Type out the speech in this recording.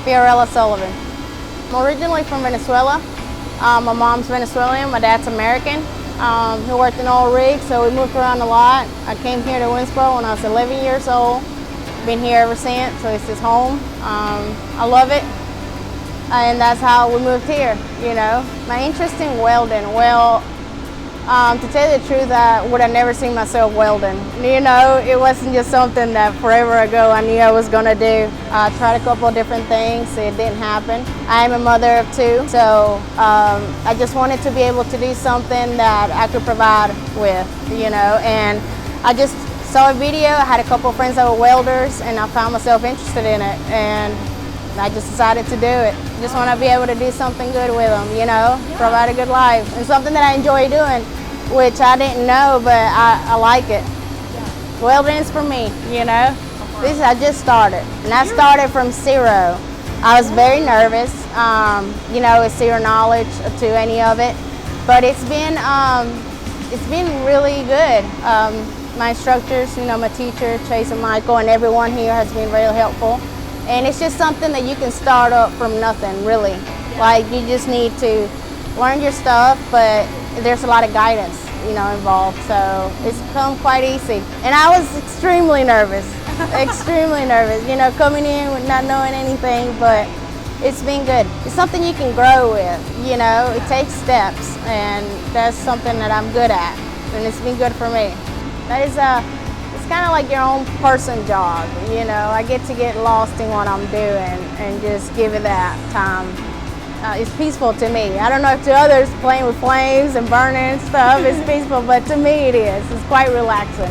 Fiorella Sullivan. I'm originally from Venezuela. My mom's Venezuelan, my dad's American. He worked in oil rigs, so we moved around a lot. I came here to Winnsboro when I was 11 years old. Been here ever since, so it's just home. I love it, and that's how we moved here, you know. My interest in welding, well, to tell you the truth, I would have never seen myself welding. You know, it wasn't just something that forever ago I knew I was gonna do. I tried a couple of different things, it didn't happen. I am a mother of two, so I just wanted to be able to do something that I could provide with, you know, and I just saw a video. I had a couple of friends that were welders, and I found myself interested in it, and I just decided to do it. Just want to be able to do something good with them, you know, provide a good life, and something that I enjoy doing, which I didn't know, but I like it. Welding's for me, you know. I just started, and I started from zero. I was very nervous, you know, with zero knowledge to any of it, but it's been really good. My instructors, you know, my teacher, Chase and Michael, and everyone here has been really helpful. And it's just something that you can start up from nothing, really. Like, you just need to learn your stuff, but there's a lot of guidance, you know, involved. So it's come quite easy. And I was extremely nervous, extremely nervous, you know, coming in with not knowing anything, but it's been good. It's something you can grow with, you know. It takes steps, and that's something that I'm good at, and it's been good for me. That is it's kind of like your own person job, you know. I get to get lost in what I'm doing and just give it that time. It's peaceful to me. I don't know if to others playing with flames and burning and stuff is peaceful, but to me it is. It's quite relaxing.